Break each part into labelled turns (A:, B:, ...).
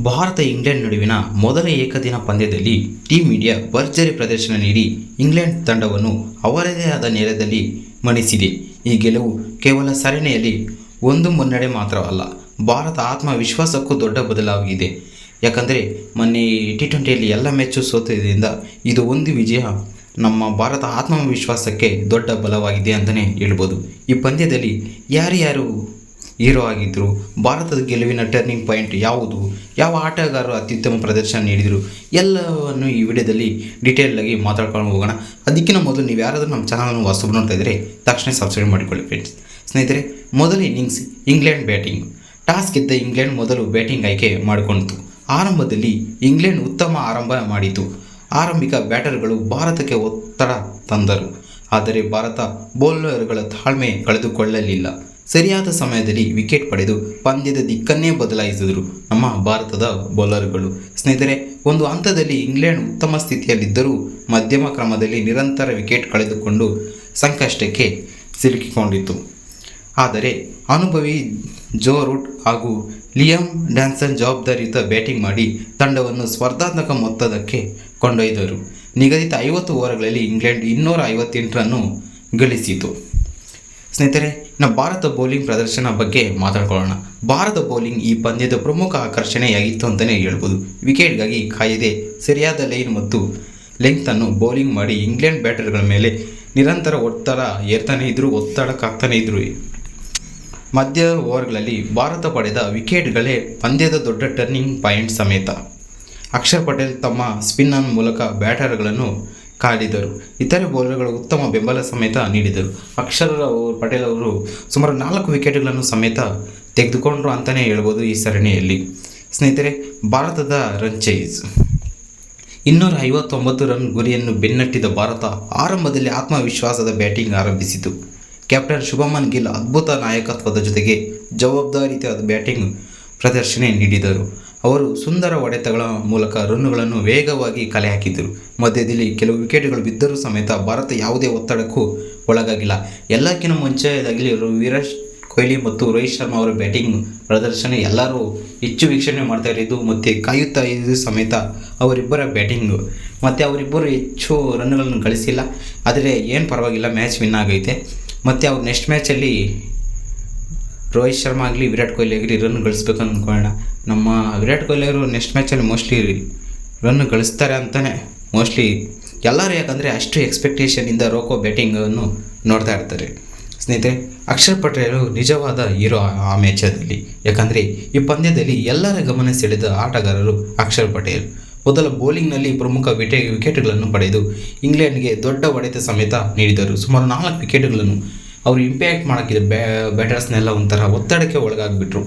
A: Bharat England ನಡುವಿನ ಮೊದಲ ಏಕದಿನ ಪಂದ್ಯದಲ್ಲಿ ಟೀಂ ಇಂಡಿಯಾ ಭರ್ಜರಿ ಪ್ರದರ್ಶನ ನೀಡಿ ಇಂಗ್ಲೆಂಡ್ ತಂಡವನ್ನು ಅವರದೇ ಆದ ನೆಲದಲ್ಲಿ ಮಣಿಸಿದೆ. ಈ ಗೆಲುವು ಕೇವಲ ಸರಣಿಯಲ್ಲಿ ಒಂದು ಮುನ್ನಡೆ ಮಾತ್ರವಲ್ಲ, ಭಾರತ ಆತ್ಮವಿಶ್ವಾಸಕ್ಕೂ ದೊಡ್ಡ ಬದಲಾಗಿದೆ. ಯಾಕಂದರೆ ಮೊನ್ನೆ T20ಯಲ್ಲಿ ಎಲ್ಲ ಮ್ಯಾಚು ಸೋತದಿಂದ ಇದು ಒಂದು ವಿಜಯ ನಮ್ಮ ಭಾರತ ಆತ್ಮವಿಶ್ವಾಸಕ್ಕೆ ದೊಡ್ಡ ಬಲವಾಗಿದೆ ಅಂತಲೇ ಹೇಳ್ಬೋದು. ಈ ಪಂದ್ಯದಲ್ಲಿ ಯಾರ್ಯಾರು ಹೀರೋ ಆಗಿದ್ದರು, ಭಾರತದ ಗೆಲುವಿನ ಟರ್ನಿಂಗ್ ಪಾಯಿಂಟ್ ಯಾವುದು, ಯಾವ ಆಟಗಾರರು ಅತ್ಯುತ್ತಮ ಪ್ರದರ್ಶನ ನೀಡಿದರು, ಎಲ್ಲವನ್ನು ಈ ವಿಡಿಯೋದಲ್ಲಿ ಡೀಟೇಲಾಗಿ ಮಾತಾಡ್ಕೊಂಡು ಹೋಗೋಣ. ಅದಕ್ಕಿಂತ ಮೊದಲು ನೀವು ಯಾರಾದರೂ ನಮ್ಮ ಚಾನಲನ್ನು ಹೊಸಬರು ನೋಡ್ತಾ ಇದ್ದರೆ ತಕ್ಷಣ ಸಬ್ಸ್ಕ್ರೈಬ್ ಮಾಡಿಕೊಳ್ಳಿ ಫ್ರೆಂಡ್ಸ್. ಸ್ನೇಹಿತರೆ, ಮೊದಲ ಇನ್ನಿಂಗ್ಸ್ ಇಂಗ್ಲೆಂಡ್ ಬ್ಯಾಟಿಂಗ್. ಟಾಸ್ ಗೆದ್ದ ಇಂಗ್ಲೆಂಡ್ ಮೊದಲು ಬ್ಯಾಟಿಂಗ್ ಆಯ್ಕೆ ಮಾಡಿಕೊಂಡಿತು. ಆರಂಭದಲ್ಲಿ ಇಂಗ್ಲೆಂಡ್ ಉತ್ತಮ ಆರಂಭ ಮಾಡಿತು. ಆರಂಭಿಕ ಬ್ಯಾಟರ್ಗಳು ಭಾರತಕ್ಕೆ ಒತ್ತಡ ತಂದರು, ಆದರೆ ಭಾರತ ಬೌಲರ್ಗಳ ತಾಳ್ಮೆ ಕಳೆದುಕೊಳ್ಳಲಿಲ್ಲ. ಸರಿಯಾದ ಸಮಯದಲ್ಲಿ ವಿಕೆಟ್ ಪಡೆದು ಪಂದ್ಯದ ದಿಕ್ಕನ್ನೇ ಬದಲಾಯಿಸಿದರು ನಮ್ಮ ಭಾರತದ ಬೌಲರ್ಗಳು. ಸ್ನೇಹಿತರೆ, ಒಂದು ಹಂತದಲ್ಲಿ ಇಂಗ್ಲೆಂಡ್ ಉತ್ತಮ ಸ್ಥಿತಿಯಲ್ಲಿದ್ದರೂ ಮಧ್ಯಮ ಕ್ರಮದಲ್ಲಿ ನಿರಂತರ ವಿಕೆಟ್ ಕಳೆದುಕೊಂಡು ಸಂಕಷ್ಟಕ್ಕೆ ಸಿಲುಕಿಕೊಂಡಿತು. ಆದರೆ ಅನುಭವಿ ಜೋ ರೂಟ್ ಹಾಗೂ ಲಿಯಾಮ್ ಡ್ಯಾನ್ಸನ್ ಜವಾಬ್ದಾರಿಯುತ ಬ್ಯಾಟಿಂಗ್ ಮಾಡಿ ತಂಡವನ್ನು ಸ್ಪರ್ಧಾತ್ಮಕ ಮೊತ್ತದಕ್ಕೆ ಕೊಂಡೊಯ್ದರು. ನಿಗದಿತ 50 ಓವರ್ಗಳಲ್ಲಿ ಇಂಗ್ಲೆಂಡ್ 258 ರನ್ನು ಗಳಿಸಿತು. ಸ್ನೇಹಿತರೆ, ನಾವು ಭಾರತ ಬೌಲಿಂಗ್ ಪ್ರದರ್ಶನ ಬಗ್ಗೆ ಮಾತಾಡ್ಕೊಳ್ಳೋಣ. ಭಾರತ ಬೌಲಿಂಗ್ ಈ ಪಂದ್ಯದ ಪ್ರಮುಖ ಆಕರ್ಷಣೆಯಾಗಿತ್ತು ಅಂತಲೇ ಹೇಳ್ಬೋದು. ವಿಕೆಟ್ಗಾಗಿ ಕಾಯದೆ ಸರಿಯಾದ ಲೈನ್ ಮತ್ತು ಲೆಂಗ್ತನ್ನು ಬೌಲಿಂಗ್ ಮಾಡಿ ಇಂಗ್ಲೆಂಡ್ ಬ್ಯಾಟರ್ಗಳ ಮೇಲೆ ನಿರಂತರ ಒತ್ತಡ ಒತ್ತಡಕ್ಕಾಗ್ತಾನೆ ಇದ್ರು. ಮಧ್ಯ ಓವರ್ಗಳಲ್ಲಿ ಭಾರತ ಪಡೆದ ವಿಕೆಟ್ಗಳೇ ಪಂದ್ಯದ ದೊಡ್ಡ ಟರ್ನಿಂಗ್ ಪಾಯಿಂಟ್ ಸಮೇತ. ಅಕ್ಷರ್ ಪಟೇಲ್ ತಮ್ಮ ಸ್ಪಿನ್ ಮೂಲಕ ಬ್ಯಾಟರ್ಗಳನ್ನು ಕಾಡಿದರು. ಇತರೆ ಬೌಲರ್ಗಳು ಉತ್ತಮ ಬೆಂಬಲ ಸಮೇತ ನೀಡಿದರು. ಅಕ್ಷರ್ ಪಟೇಲ್ ಅವರು ಸುಮಾರು 4 ವಿಕೆಟ್ಗಳನ್ನು ಸಮೇತ ತೆಗೆದುಕೊಂಡರು ಅಂತಲೇ ಹೇಳ್ಬೋದು ಈ ಸರಣಿಯಲ್ಲಿ. ಸ್ನೇಹಿತರೆ, ಭಾರತದ ರನ್ ಚೇಸ್ 259 ರನ್ ಗುರಿಯನ್ನು ಬೆನ್ನಟ್ಟಿದ ಭಾರತ ಆರಂಭದಲ್ಲಿ ಆತ್ಮವಿಶ್ವಾಸದ ಬ್ಯಾಟಿಂಗ್ ಆರಂಭಿಸಿತು. ಕ್ಯಾಪ್ಟನ್ ಶುಭಮನ್ ಗಿಲ್ ಅದ್ಭುತ ನಾಯಕತ್ವದ ಜೊತೆಗೆ ಜವಾಬ್ದಾರಿಯುತ ಬ್ಯಾಟಿಂಗ್ ಪ್ರದರ್ಶನ ನೀಡಿದರು. ಅವರು ಸುಂದರ ಹೊಡೆತಗಳ ಮೂಲಕ ರನ್ನುಗಳನ್ನು ವೇಗವಾಗಿ ಕಲೆ ಹಾಕಿದರು. ಮಧ್ಯದಲ್ಲಿ ಕೆಲವು ವಿಕೆಟ್ಗಳು ಬಿದ್ದರೂ ಸಮೇತ ಭಾರತ ಯಾವುದೇ ಒತ್ತಡಕ್ಕೂ ಒಳಗಾಗಿಲ್ಲ. ಎಲ್ಲಕ್ಕಿಂತ ಮುಂಚೆದಾಗಲಿ ವಿರಾಟ್ ಕೊಹ್ಲಿ ಮತ್ತು ರೋಹಿತ್ ಶರ್ಮಾ ಅವರ ಬ್ಯಾಟಿಂಗ್ ಪ್ರದರ್ಶನ ಎಲ್ಲರೂ ಹೆಚ್ಚು ವೀಕ್ಷಣೆ ಮಾಡ್ತಾ ಇರೋದು ಮತ್ತು ಕಾಯುತ್ತಾ ಇದ್ದು ಸಮೇತ ಅವರಿಬ್ಬರ ಬ್ಯಾಟಿಂಗು ಮತ್ತು ಅವರಿಬ್ಬರು ಹೆಚ್ಚು ರನ್ನುಗಳನ್ನು ಗಳಿಸಿಲ್ಲ. ಆದರೆ ಏನು ಪರವಾಗಿಲ್ಲ, ಮ್ಯಾಚ್ ವಿನ್ ಆಗೈತೆ. ಮತ್ತು ಅವ್ರು ನೆಕ್ಸ್ಟ್ ಮ್ಯಾಚಲ್ಲಿ ರೋಹಿತ್ ಶರ್ಮಾ ಆಗಲಿ ವಿರಾಟ್ ಕೊಹ್ಲಿ ಆಗಲಿ ರನ್ ಗಳಿಸ್ಬೇಕು ಅಂದ್ಕೊಳ್ಳೋಣ. ನಮ್ಮ ವಿರಾಟ್ ಕೊಹ್ಲಿ ಅವರು ನೆಕ್ಸ್ಟ್ ಮ್ಯಾಚಲ್ಲಿ ಮೋಸ್ಟ್ಲಿ ರನ್ ಗಳಿಸ್ತಾರೆ ಅಂತಲೇ ಮೋಸ್ಟ್ಲಿ ಎಲ್ಲರೂ, ಯಾಕಂದರೆ ಅಷ್ಟು ಎಕ್ಸ್ಪೆಕ್ಟೇಷನಿಂದ ರೋಕೋ ಬ್ಯಾಟಿಂಗನ್ನು ನೋಡ್ತಾ ಇರ್ತಾರೆ. ಸ್ನೇಹಿತರೆ, ಅಕ್ಷರ್ ಪಟೇಲ್ ನಿಜವಾದ ಹೀರೋ ಆ ಮ್ಯಾಚಲ್ಲಿ. ಯಾಕಂದರೆ ಈ ಪಂದ್ಯದಲ್ಲಿ ಎಲ್ಲರ ಗಮನ ಸೆಳೆದ ಆಟಗಾರರು ಅಕ್ಷರ್ ಪಟೇಲ್. ಮೊದಲ ಬೌಲಿಂಗ್ನಲ್ಲಿ ಪ್ರಮುಖ ವಿಕೆಟ್ಗಳನ್ನು ಪಡೆದು ಇಂಗ್ಲೆಂಡ್ಗೆ ದೊಡ್ಡ ಹೊಡೆತ ಸಮೇತ ನೀಡಿದರು. ಸುಮಾರು 4 ವಿಕೆಟ್ಗಳನ್ನು ಅವರು ಇಂಪ್ಯಾಕ್ಟ್ ಮಾಡೋಕ್ಕಿದೆ. ಬ್ಯಾಟರ್ಸ್ನೆಲ್ಲ ಒಂಥರ ಒತ್ತಡಕ್ಕೆ ಒಳಗಾಗಿಬಿಟ್ರು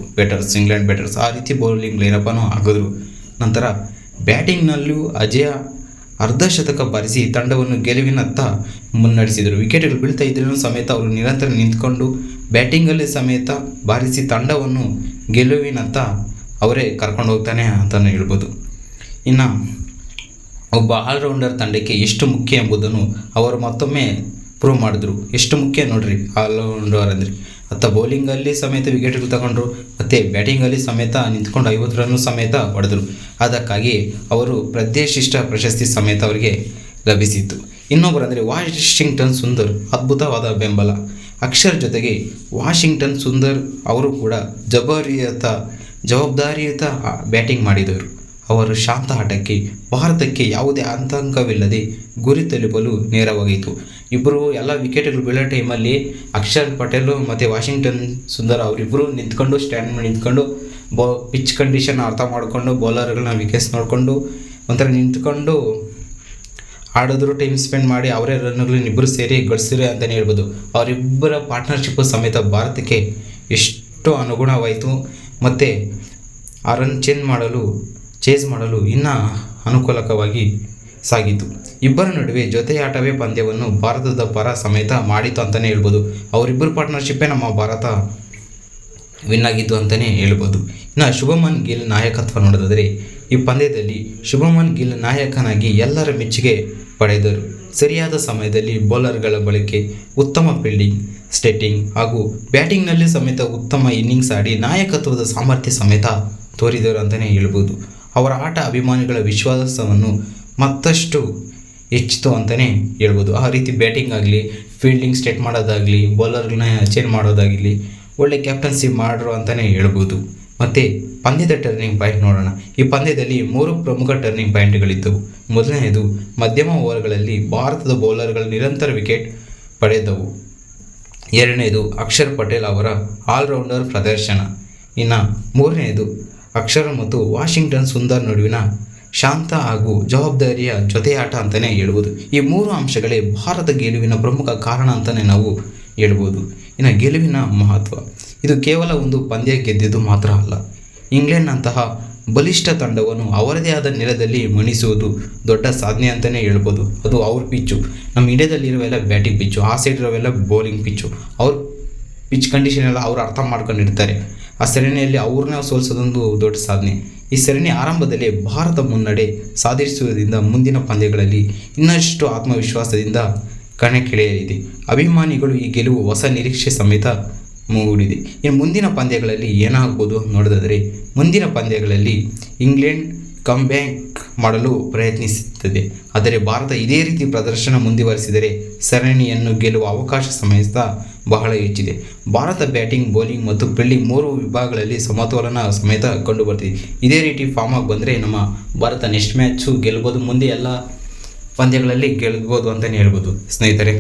A: ಇಂಗ್ಲೆಂಡ್ ಬ್ಯಾಟರ್ಸ್. ಆ ರೀತಿ ಬೌಲಿಂಗ್ ಲೈನಪ್ಪನ್ನು ಹಾಕಿದ್ರು. ನಂತರ ಬ್ಯಾಟಿಂಗ್ನಲ್ಲೂ ಅಜೇಯ ಅರ್ಧಶತಕ ಬಾರಿಸಿ ತಂಡವನ್ನು ಗೆಲುವಿನತ್ತ ಮುನ್ನಡೆಸಿದರು. ವಿಕೆಟ್ಗಳು ಬೀಳ್ತಾ ಇದ್ರೂ ಸಮೇತ ಅವರು ನಿರಂತರ ನಿಂತ್ಕೊಂಡು ಬ್ಯಾಟಿಂಗಲ್ಲಿ ಸಮೇತ ಬಾರಿಸಿ ತಂಡವನ್ನು ಗೆಲುವಿನತ್ತ ಅವರೇ ಕರ್ಕೊಂಡು ಹೋಗ್ತಾನೆ ಅಂತಲೇ ಹೇಳ್ಬೋದು. ಇನ್ನು ಒಬ್ಬ ಆಲ್ರೌಂಡರ್ ತಂಡಕ್ಕೆ ಎಷ್ಟು ಮುಖ್ಯ ಎಂಬುದನ್ನು ಅವರು ಮತ್ತೊಮ್ಮೆ ಪ್ರೂವ್ ಮಾಡಿದ್ರು. ಎಷ್ಟು ಮುಖ್ಯ ನೋಡ್ರಿ ಆಲ್ರೌಂಡರ್ ಅಂದರೆ. ಬೌಲಿಂಗಲ್ಲಿ ಸಮೇತ ವಿಕೆಟ್ಗಳು ತಗೊಂಡ್ರು ಮತ್ತು ಬ್ಯಾಟಿಂಗಲ್ಲಿ ಸಮೇತ ನಿಂತ್ಕೊಂಡು 50 ರನ್ನು ಸಮೇತ ಹೊಡೆದರು. ಅದಕ್ಕಾಗಿ ಅವರು ಪ್ರದೇಶಿಷ್ಟ ಪ್ರಶಸ್ತಿ ಸಮೇತ ಅವರಿಗೆ ಲಭಿಸಿತ್ತು. ಇನ್ನೊಬ್ಬರು ಅಂದರೆ ವಾಷಿಂಗ್ಟನ್ ಸುಂದರ್, ಅದ್ಭುತವಾದ ಬೆಂಬಲ. ಅಕ್ಷರ್ ಜೊತೆಗೆ ವಾಷಿಂಗ್ಟನ್ ಸುಂದರ್ ಅವರು ಕೂಡ ಜವಾಬ್ದಾರಿಯುತ ಬ್ಯಾಟಿಂಗ್ ಮಾಡಿದರು. ಅವರು ಶಾಂತ ಆಟಕ್ಕೆ ಭಾರತಕ್ಕೆ ಯಾವುದೇ ಆತಂಕವಿಲ್ಲದೆ ಗುರಿ ತಲುಪಲು ನೆರವಾಯಿತು. ಇಬ್ಬರು ಎಲ್ಲ ವಿಕೆಟ್ಗಳು ಬೀಳೋ ಟೈಮಲ್ಲಿ ಅಕ್ಷರ್ ಪಟೇಲು ಮತ್ತು ವಾಷಿಂಗ್ಟನ್ ಸುಂದರ್ ಅವರಿಬ್ಬರು ನಿಂತ್ಕೊಂಡು ಸ್ಟ್ಯಾಂಡ್ ಮಾಡಿ ನಿಂತ್ಕೊಂಡು ಪಿಚ್ ಕಂಡೀಷನ್ ಅರ್ಥ ಮಾಡಿಕೊಂಡು ಬೌಲರ್ಗಳನ್ನ ವಿಕೆಟ್ಸ್ ನೋಡಿಕೊಂಡು ಒಂಥರ ನಿಂತ್ಕೊಂಡು ಆಡಿದ್ರು. ಟೈಮ್ ಸ್ಪೆಂಡ್ ಮಾಡಿ ಅವರೇ ರನ್ನುಗಳನ್ನ ಇಬ್ಬರು ಸೇರಿ ಗಳಿಸಿರೋ ಅಂತಲೇ ಹೇಳ್ಬೋದು. ಅವರಿಬ್ಬರ ಪಾರ್ಟ್ನರ್ಶಿಪ್ಪು ಸಮೇತ ಭಾರತಕ್ಕೆ ಎಷ್ಟು ಅನುಗುಣವಾಯಿತು ಮತ್ತು ಆ ರನ್ ಚೇಸ್ ಮಾಡಲು ಇನ್ನೂ ಅನುಕೂಲಕವಾಗಿ ಸಾಗಿತು. ಇಬ್ಬರ ನಡುವೆ ಜೊತೆಯಾಟವೇ ಪಂದ್ಯವನ್ನು ಭಾರತದ ಪರ ಸಮೇತ ಮಾಡಿತು ಅಂತಲೇ ಹೇಳ್ಬೋದು. ಅವರಿಬ್ಬರು ಪಾರ್ಟ್ನರ್ಶಿಪ್ಪೇ ನಮ್ಮ ಭಾರತ ವಿನ್ ಆಗಿದ್ದು ಅಂತಲೇ ಹೇಳ್ಬೋದು. ಇನ್ನು ಶುಭಮನ್ ಗಿಲ್ ನಾಯಕತ್ವ ನೋಡೋದಾದರೆ ಈ ಪಂದ್ಯದಲ್ಲಿ ಶುಭಮನ್ ಗಿಲ್ ನಾಯಕನಾಗಿ ಎಲ್ಲರ ಮೆಚ್ಚುಗೆ ಪಡೆದರು. ಸರಿಯಾದ ಸಮಯದಲ್ಲಿ ಬೌಲರ್ಗಳ ಬಳಕೆ, ಉತ್ತಮ ಫೀಲ್ಡಿಂಗ್, ಸ್ಟೇಟಿಂಗ್ ಹಾಗೂ ಬ್ಯಾಟಿಂಗ್ನಲ್ಲಿ ಸಮೇತ ಉತ್ತಮ ಇನ್ನಿಂಗ್ಸ್ ಆಡಿ ನಾಯಕತ್ವದ ಸಾಮರ್ಥ್ಯ ಸಮೇತ ತೋರಿದರು ಅಂತಲೇ ಹೇಳ್ಬೋದು. ಅವರ ಆಟ ಅಭಿಮಾನಿಗಳ ವಿಶ್ವಾಸವನ್ನು ಮತ್ತಷ್ಟು ಹೆಚ್ಚಿತು ಅಂತಲೇ ಹೇಳ್ಬೋದು. ಆ ರೀತಿ ಬ್ಯಾಟಿಂಗ್ ಆಗಲಿ, ಫೀಲ್ಡಿಂಗ್ ಸ್ಟೇಟ್ ಮಾಡೋದಾಗಲಿ, ಬೌಲರ್ಗಳನ್ನ ಚೇಂಜ್ ಮಾಡೋದಾಗಲಿ ಒಳ್ಳೆ ಕ್ಯಾಪ್ಟನ್ಸಿ ಮಾಡ್ರು ಅಂತಲೇ ಹೇಳ್ಬೋದು. ಮತ್ತು ಪಂದ್ಯದ ಟರ್ನಿಂಗ್ ಪಾಯಿಂಟ್ ನೋಡೋಣ. ಈ ಪಂದ್ಯದಲ್ಲಿ 3 ಪ್ರಮುಖ ಟರ್ನಿಂಗ್ ಪಾಯಿಂಟ್ಗಳಿದ್ದವು. ಮೊದಲನೆಯದು, ಮಧ್ಯಮ ಓವರ್ಗಳಲ್ಲಿ ಭಾರತದ ಬೌಲರ್ಗಳು ನಿರಂತರ ವಿಕೆಟ್ ಪಡೆದವು. ಎರಡನೇದು, ಅಕ್ಷರ್ ಪಟೇಲ್ ಅವರ ಆಲ್ರೌಂಡರ್ ಪ್ರದರ್ಶನ. ಇನ್ನು ಮೂರನೆಯದು, ಅಕ್ಷರ್ ಮತ್ತು ವಾಷಿಂಗ್ಟನ್ ಸುಂದರ್ ನಡುವಿನ ಶಾಂತ ಹಾಗೂ ಜವಾಬ್ದಾರಿಯ ಜೊತೆಯಾಟ ಅಂತಲೇ ಹೇಳ್ಬೋದು. ಈ 3 ಅಂಶಗಳೇ ಭಾರತ ಗೆಲುವಿನ ಪ್ರಮುಖ ಕಾರಣ ಅಂತಲೇ ನಾವು ಹೇಳ್ಬೋದು. ಇನ್ನು ಗೆಲುವಿನ ಮಹತ್ವ, ಇದು ಕೇವಲ ಒಂದು ಪಂದ್ಯ ಗೆದ್ದಿದ್ದು ಮಾತ್ರ ಅಲ್ಲ. ಇಂಗ್ಲೆಂಡ್ನಂತಹ ಬಲಿಷ್ಠ ತಂಡವನ್ನು ಅವರದೇ ಆದ ನೆಲದಲ್ಲಿ ಮಣಿಸುವುದು ದೊಡ್ಡ ಸಾಧನೆ ಅಂತಲೇ ಹೇಳ್ಬೋದು. ಅದು ಅವ್ರ ಪಿಚ್ಚು. ನಮ್ಮ ಇಂಡಿಯಾದಲ್ಲಿರುವೆಲ್ಲ ಬ್ಯಾಟಿಂಗ್ ಪಿಚ್ಚು, ಆ ಸೈಡ್ ಇರೋವೆಲ್ಲ ಬೌಲಿಂಗ್ ಪಿಚ್ಚು. ಅವ್ರ ಪಿಚ್ ಕಂಡೀಷನ್ ಎಲ್ಲ ಅವ್ರು ಅರ್ಥ ಮಾಡ್ಕೊಂಡಿರ್ತಾರೆ. ಆ ಸರಣಿಯಲ್ಲಿ ಅವ್ರನ್ನ ಸೋಲಿಸೋದೊಂದು ದೊಡ್ಡ ಸಾಧನೆ. ಈ ಸರಣಿ ಆರಂಭದಲ್ಲಿ ಭಾರತ ಮುನ್ನಡೆ ಸಾಧಿಸುವುದರಿಂದ ಮುಂದಿನ ಪಂದ್ಯಗಳಲ್ಲಿ ಇನ್ನಷ್ಟು ಆತ್ಮವಿಶ್ವಾಸದಿಂದ ಕಣಕ್ಕಿಳಿಯಲಿದೆ. ಅಭಿಮಾನಿಗಳು ಈ ಗೆಲುವು ಹೊಸ ನಿರೀಕ್ಷೆ ಸಮೇತ ಮೂಡಿದೆ. ಇನ್ನು ಮುಂದಿನ ಪಂದ್ಯಗಳಲ್ಲಿ ಏನಾಗ್ಬೋದು ನೋಡೋದಾದರೆ, ಮುಂದಿನ ಪಂದ್ಯಗಳಲ್ಲಿ ಇಂಗ್ಲೆಂಡ್ ಕಮ್ಬ್ಯಾಕ್ ಮಾಡಲು ಪ್ರಯತ್ನಿಸುತ್ತದೆ. ಆದರೆ ಭಾರತ ಇದೇ ರೀತಿ ಪ್ರದರ್ಶನ ಮುಂದುವರಿಸಿದರೆ ಸರಣಿಯನ್ನು ಗೆಲ್ಲುವ ಅವಕಾಶ ಸಮೇತ ಬಹಳ ಹೆಚ್ಚಿದೆ. ಭಾರತ ಬ್ಯಾಟಿಂಗ್, ಬೌಲಿಂಗ್ ಮತ್ತು ಫೀಲ್ಡಿಂಗ್ 3 ವಿಭಾಗಗಳಲ್ಲಿ ಸಮತೋಲನ ಸಮೇತ ಕಂಡುಬರ್ತಿದೆ. ಇದೇ ರೀತಿ ಫಾರ್ಮ್ ಆಗಿ ಬಂದರೆ ನಮ್ಮ ಭಾರತ ನೆಕ್ಸ್ಟ್ ಮ್ಯಾಚು ಗೆಲ್ಬೋದು, ಮುಂದೆ ಎಲ್ಲ ಪಂದ್ಯಗಳಲ್ಲಿ ಗೆಲ್ಬೋದು ಅಂತಲೇ ಹೇಳ್ಬೋದು. ಸ್ನೇಹಿತರೆ,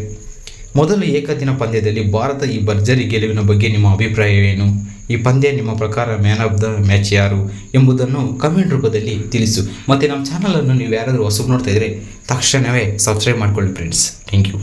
A: ಮೊದಲು ಏಕದಿನ ಪಂದ್ಯದಲ್ಲಿ ಭಾರತ ಈ ಭರ್ಜರಿ ಗೆಲುವಿನ ಬಗ್ಗೆ ನಿಮ್ಮ ಅಭಿಪ್ರಾಯವೇನು? ಈ ಪಂದ್ಯ ನಿಮ್ಮ ಪ್ರಕಾರ ಮ್ಯಾನ್ ಆಫ್ ದ ಮ್ಯಾಚ್ ಯಾರು ಎಂಬುದನ್ನು ಕಮೆಂಟ್ ರೂಪದಲ್ಲಿ ತಿಳಿಸು. ಮತ್ತು ನಮ್ಮ ಚಾನಲನ್ನು ನೀವು ಯಾರಾದರೂ ಹೊಸಬು ನೋಡ್ತಾ ಇದ್ದರೆ ತಕ್ಷಣವೇ ಸಬ್ಸ್ಕ್ರೈಬ್ ಮಾಡ್ಕೊಳ್ಳಿ ಫ್ರೆಂಡ್ಸ್. Thank you.